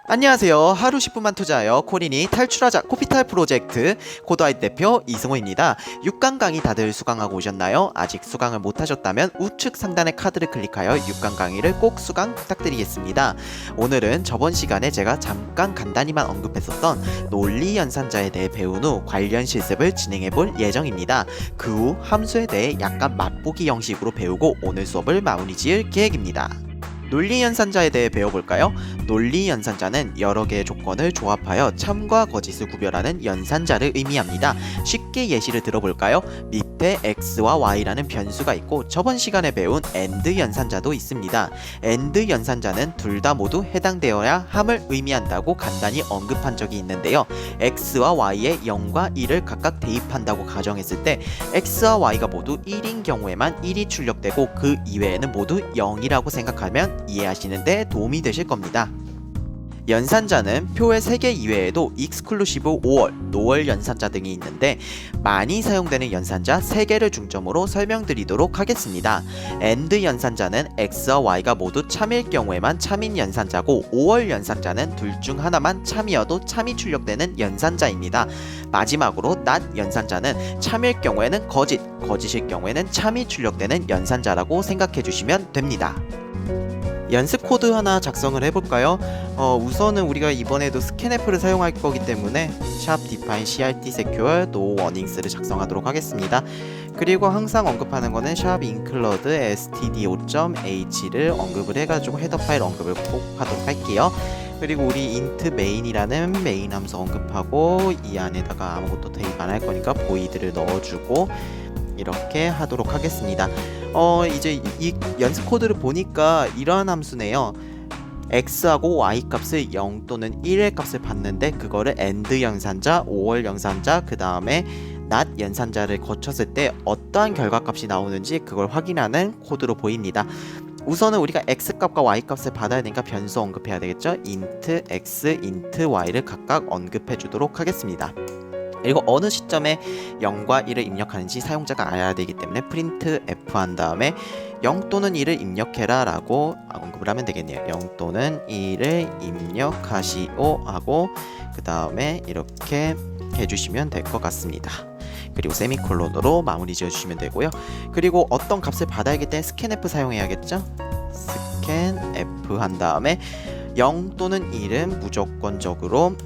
안녕하세요. 하루 10분만 투자하여 코린이 탈출하자 코피탈 프로젝트 코드아이 대표 이승호입니다. 6강 강의 다들 수강하고 오셨나요? 아직 수강을 못하셨다면 우측 상단의 카드를 클릭하여 6강 강의를 꼭 수강 부탁드리겠습니다. 오늘은 저번 시간에 제가 잠깐 간단히만 언급했었던 논리 연산자에 대해 배운 후 관련 실습을 진행해 볼 예정입니다. 그 후 함수에 대해 약간 맛보기 형식으로 배우고 오늘 수업을 마무리 지을 계획입니다. 논리 연산자에 대해 배워볼까요? 논리 연산자는 여러 개의 조건을 조합하여 참과 거짓을 구별하는 연산자를 의미합니다. 쉽게 예시를 들어볼까요? 밑에 x와 y라는 변수가 있고 저번 시간에 배운 AND 연산자도 있습니다. AND 연산자는 둘 다 모두 해당되어야 함을 의미한다고 간단히 언급한 적이 있는데요. x와 y에 0과 1을 각각 대입한다고 가정했을 때 x와 y가 모두 1인 경우에만 1이 출력되고 그 이외에는 모두 0이라고 생각하면 이해하시는데 도움이 되실 겁니다. 연산자는 표의 3개 이외에도 익스클루시브 5월, 노월 연산자 등이 있는데 많이 사용되는 연산자 3개를 중점으로 설명드리도록 하겠습니다. AND 연산자는 x와 y가 모두 참일 경우에만 참인 연산자고 5월 연산자는 둘 중 하나만 참이어도 참이 출력되는 연산자입니다. 마지막으로 NOT 연산자는 참일 경우에는 거짓, 거짓일 경우에는 참이 출력되는 연산자라고 생각해 주시면 됩니다. 연습 코드 하나 작성을 해볼까요? 우선은 우리가 이번에도 스캔F를 사용할 거기 때문에 define crt secure no warnings를 작성하도록 하겠습니다. 그리고 항상 언급하는 거는 include stdio.h를 언급을 해가지고 헤더 파일 언급을 꼭 하도록 할게요. 그리고 우리 int main이라는 메인 함수 언급하고 이 안에다가 아무것도 대입 안 할 거니까 void를 넣어주고 이렇게 하도록 하겠습니다. 이제 이 연습 코드를 보니까 이러한 함수네요. x하고 y 값을 0 또는 1의 값을 받는데 그거를 AND 연산자, 5월 연산자, 그 다음에 NOT 연산자를 거쳤을 때 어떠한 결과값이 나오는지 그걸 확인하는 코드로 보입니다. 우선은 우리가 x값과 y값을 받아야 되니까 변수 언급해야 되겠죠. int x, int y를 각각 언급해 주도록 하겠습니다. 그리고 어느 시점에 0과 1을 입력하는지 사용자가 알아야 되기 때문에 printf 한 다음에 0 또는 1을 입력해라 라고 언급을 하면 되겠네요. 0 또는 1을 입력하시오 하고 그 다음에 이렇게 해주시면 될 것 같습니다. 그리고 세미콜론으로 마무리 지어주시면 되고요. 그리고 어떤 값을 받아야겠기 때문에 scanf 사용해야겠죠. scanf 한 다음에 0 또는 1은 무조건적으로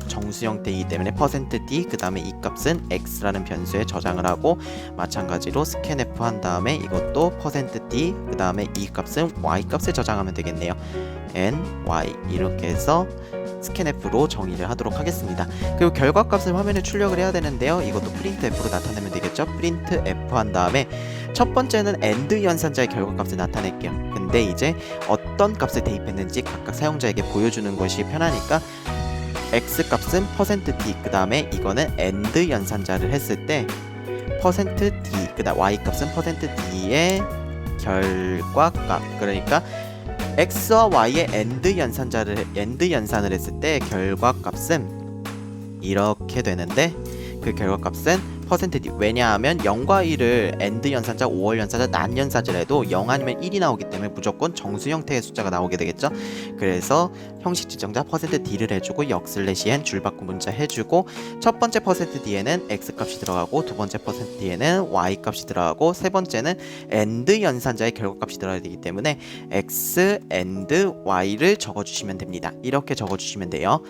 정수 형태이기 때문에 %d 그 다음에 이 값은 x라는 변수에 저장을 하고 마찬가지로 scanf 한 다음에 이것도 %d 그 다음에 이 값은 y 값에 저장하면 되겠네요. n, y 이렇게 해서 scanf로 정의를 하도록 하겠습니다. 그리고 결과값을 화면에 출력을 해야 되는데요. 이것도 printf로 나타내면 되겠죠. printf 한 다음에 첫 번째는 AND 연산자의 결과값을 나타낼게요. 근데 이제 어떤 값을 대입했는지 각각 사용자에게 보여주는 것이 편하니까 x값은 %d 그 다음에 이거는 AND 연산자를 했을 때 %d 그 다음 y값은 %d의 결과값 그러니까 x와 y의 AND 연산을 했을 때 결과값은 이렇게 되는데 그 결과값은 %d 왜냐하면 0과 1을 AND 연산자, 5월 연산자, NOT 연산자를 해도 0 아니면 1이 나오기 때문에 무조건 정수 형태의 숫자가 나오게 되겠죠. 그래서 형식 지정자 %d를 해주고 역슬래시엔 줄바꿈 문자 해주고 첫 번째 %d에는 x값이 들어가고 두 번째 %d에는 y값이 들어가고 세 번째는 AND 연산자의 결과값이 들어가야 되기 때문에 x, AND, y를 적어주시면 됩니다. 이렇게 적어주시면 돼요.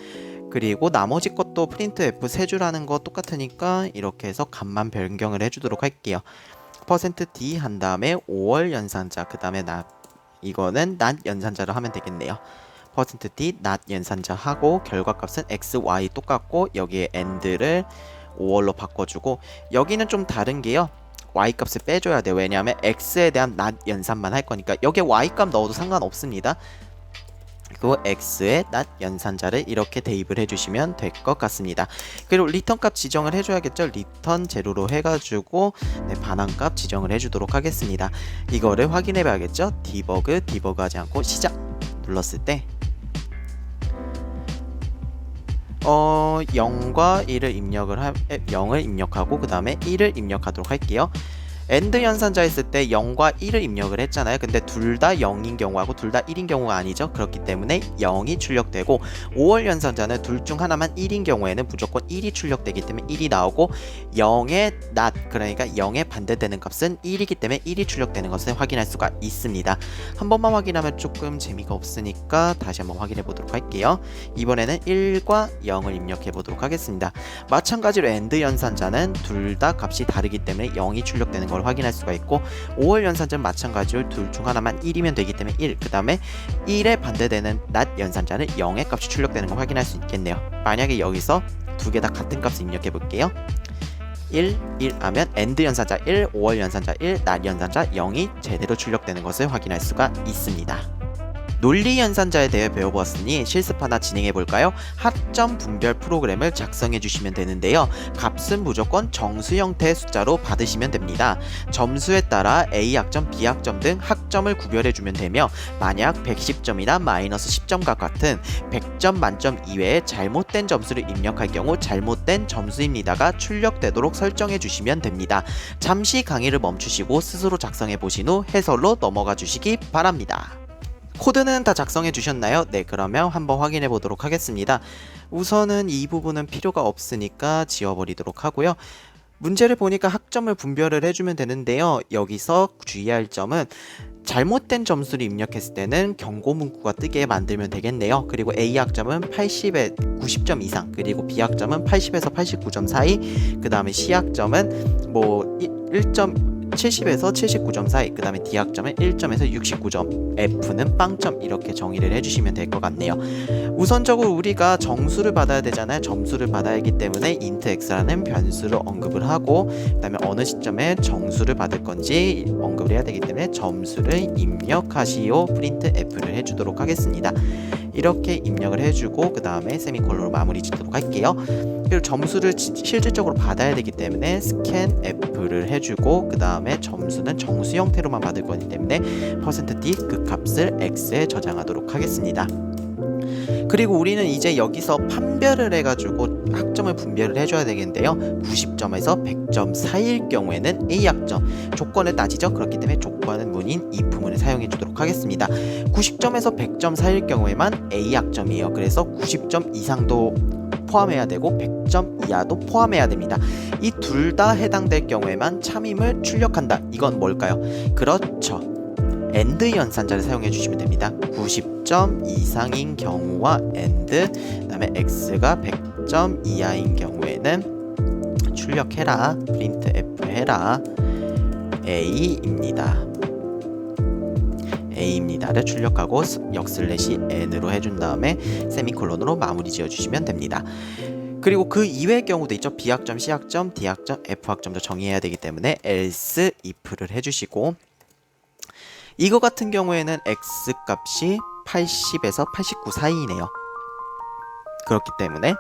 그리고 나머지 것도 printf 세 줄하는 거 똑같으니까 이렇게 해서 값만 변경을 해주도록 할게요. %d 한 다음에 5월 연산자 그 다음에 이거는 NOT 연산자로 하면 되겠네요. %d NOT 연산자 하고 결과값은 x, y 똑같고 여기에 AND를 5월로 바꿔주고 여기는 좀 다른 게요. y값을 빼줘야 돼요. 왜냐하면 x에 대한 NOT 연산만 할 거니까 여기에 y값 넣어도 상관없습니다. 그리고 x의 NOT 연산자를 이렇게 대입을 해주시면 될 것 같습니다. 그리고 리턴 값 지정을 해줘야겠죠. 리턴 제로로 해가지고 반환값 지정을 해주도록 하겠습니다. 이거를 확인해 봐야겠죠. 디버그 하지 않고 시작 눌렀을 때 0과 1을 0을 입력하고 그 다음에 1을 입력하도록 할게요. AND 연산자 했을 때 0과 1을 입력을 했잖아요. 근데 둘 다 0인 경우하고 둘 다 1인 경우가 아니죠. 그렇기 때문에 0이 출력되고 5월 연산자는 둘 중 하나만 1인 경우에는 무조건 1이 출력되기 때문에 1이 나오고 0의 not, 그러니까 0에 반대되는 값은 1이기 때문에 1이 출력되는 것을 확인할 수가 있습니다. 한 번만 확인하면 조금 재미가 없으니까 다시 한번 확인해 보도록 할게요. 이번에는 1과 0을 입력해 보도록 하겠습니다. 마찬가지로 AND 연산자는 둘 다 값이 다르기 때문에 0이 출력되는 걸 확인할 수가 있고 5월 연산자는 마찬가지로 둘 중 하나만 1이면 되기 때문에 1, 그 다음에 1에 반대되는 not 연산자는 0의 값이 출력되는 걸 확인할 수 있겠네요. 만약에 여기서 두 개 다 같은 값을 입력해 볼게요. 1, 1 하면 AND 연산자 1, 5월 연산자 1, not 연산자 0이 제대로 출력되는 것을 확인할 수가 있습니다. 논리 연산자에 대해 배워보았으니 실습 하나 진행해 볼까요? 학점 분별 프로그램을 작성해 주시면 되는데요. 값은 무조건 정수 형태의 숫자로 받으시면 됩니다. 점수에 따라 A 학점, B 학점 등 학점을 구별해 주면 되며 만약 110점이나 마이너스 10점과 같은 100점 만점 이외에 잘못된 점수를 입력할 경우 잘못된 점수입니다가 출력되도록 설정해 주시면 됩니다. 잠시 강의를 멈추시고 스스로 작성해 보신 후 해설로 넘어가 주시기 바랍니다. 코드는 다 작성해 주셨나요? 네, 그러면 한번 확인해 보도록 하겠습니다. 우선은 이 부분은 필요가 없으니까 지워버리도록 하고요. 문제를 보니까 학점을 분별을 해주면 되는데요. 여기서 주의할 점은 잘못된 점수를 입력했을 때는 경고 문구가 뜨게 만들면 되겠네요. 그리고 A 학점은 80에 90점 이상, 그리고 B 학점은 80에서 89점 사이, 그 다음에 C 학점은 뭐 70에서 79점 사이, 그 다음에 D 학점은 1점에서 69점, F는 빵점, 이렇게 정의를 해주시면 될 것 같네요. 우선적으로 우리가 정수를 받아야 되잖아요. 점수를 받아야 하기 때문에 int x라는 변수를 언급을 하고, 그 다음에 어느 시점에 정수를 받을 건지 언급을 해야 되기 때문에 점수를 입력하시오 프린트 f를 해주도록 하겠습니다. 이렇게 입력을 해주고 그 다음에 세미콜론으로 마무리 짓도록 할게요. 그리고 점수를 실질적으로 받아야 되기 때문에 scan f를 해주고 그 다음에 점수는 정수 형태로만 받을 거기 때문에 %d 그 값을 x에 저장하도록 하겠습니다. 그리고 우리는 이제 여기서 판별을 해가지고 학점을 분별을 해줘야 되겠는데요. 90점에서 100점 사이일 경우에는 A 학점, 조건을 따지죠. 그렇기 때문에 조건은 문인 if문을 사용해 주도록 하겠습니다. 90점에서 100점 사이일 경우에만 A 학점이에요. 그래서 90점 이상도 포함해야 되고 100점 이하도 포함해야 됩니다. 이 둘 다 해당될 경우에만 참임을 출력한다. 이건 뭘까요? 그렇죠. AND 연산자를 사용해 주시면 됩니다. 90점 이상인 경우와 AND, 그 다음에 X가 100점 이하인 경우에는 출력해라, print F 해라, A입니다를 출력하고 역슬래시 N으로 해준 다음에 세미콜론으로 마무리 지어주시면 됩니다. 그리고 그 이외의 경우도 있죠. B학점, C학점, D학점, F학점도 정의해야 되기 때문에 else if를 해주시고, 이거 같은 경우에는 x 값이 80에서 89 사이이네요. 그렇기 때문에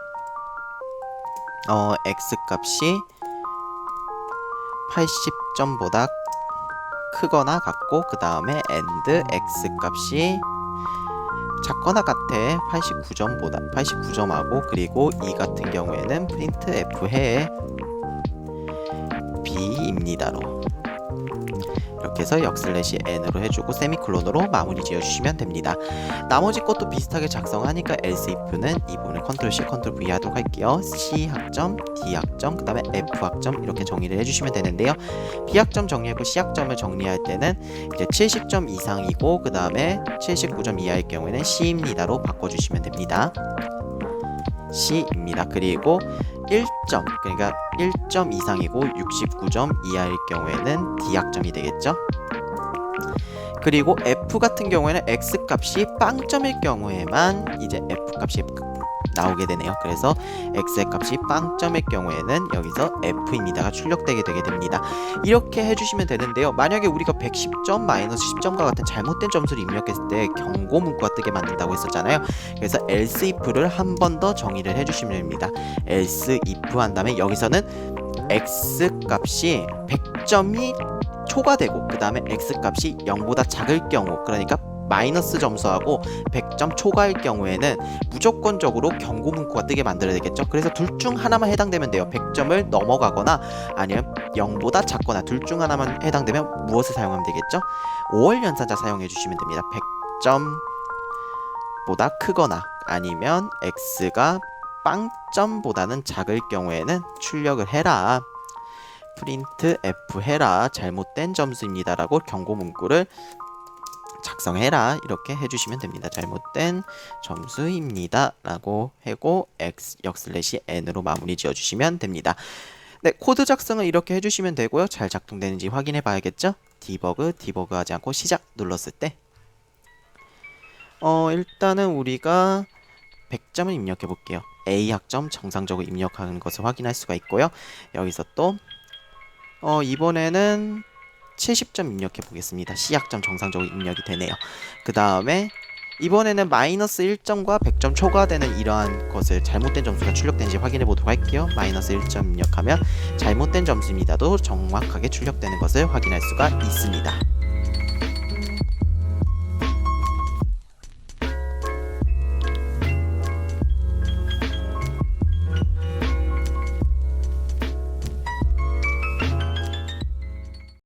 x 값이 80점보다 크거나 같고, 그 다음에 and x 값이 작거나 같아 89점하고, 그리고 이 같은 경우에는 print f 해 b입니다로 이렇게 해서 역슬래시 n으로 해주고 세미콜론으로 마무리 지어주시면 됩니다. 나머지 것도 비슷하게 작성하니까 else if는 이 부분을 컨트롤 C, 컨트롤 V 하도록 할게요. C 학점, D 학점, 그 다음에 F 학점 이렇게 정리를 해주시면 되는데요. B 학점 정리하고 C 학점을 정리할 때는 이제 70점 이상이고 그 다음에 79점 이하일 경우에는 C입니다로 바꿔주시면 됩니다. C입니다. 그리고 1점, 그러니까 1점 이상이고 69점 이하일 경우에는 D학점이 되겠죠. 그리고 F 같은 경우에는 X 값이 빵점일 경우에만 이제 F 값이 나오게 되네요. 그래서 X의 값이 빵점일 경우에는 여기서 F입니다가 출력되게 되게 됩니다. 이렇게 해주시면 되는데요. 만약에 우리가 110점, 마이너스 10점과 같은 잘못된 점수를 입력했을 때 경고 문구가 뜨게 만든다고 했었잖아요. 그래서 else if를 한 번 더 정의를 해주시면 됩니다. else if 한 다음에 여기서는 X 값이 100점이 초과되고 그 다음에 X 값이 0보다 작을 경우, 그러니까 마이너스 점수하고 100점 초과일 경우에는 무조건적으로 경고 문구가 뜨게 만들어야 되겠죠. 그래서 둘 중 하나만 해당되면 돼요. 100점을 넘어가거나 아니면 0보다 작거나 둘 중 하나만 해당되면 무엇을 사용하면 되겠죠? 5월 연산자 사용해 주시면 됩니다. 100점보다 크거나 아니면 x가 빵점보다는 작을 경우에는 출력을 해라. 프린트 F 해라. 잘못된 점수입니다. 라고 경고 문구를 작성해라. 이렇게 해주시면 됩니다. 잘못된 점수입니다. 라고 하고 x \n으로 마무리 지어주시면 됩니다. 네, 코드 작성을 이렇게 해주시면 되고요. 잘 작동되는지 확인해 봐야겠죠? 디버그 하지 않고 시작 눌렀을 때 일단은 우리가 100점을 입력해 볼게요. A 학점 정상적으로 입력하는 것을 확인할 수가 있고요. 여기서 또 이번에는 70점 입력해 보겠습니다. C 학점 정상적으로 입력이 되네요. 그 다음에 이번에는 마이너스 1점과 100점 초과되는 이러한 것을 잘못된 점수가 출력되는지 확인해 보도록 할게요. 마이너스 1점 입력하면 잘못된 점수입니다도 정확하게 출력되는 것을 확인할 수가 있습니다.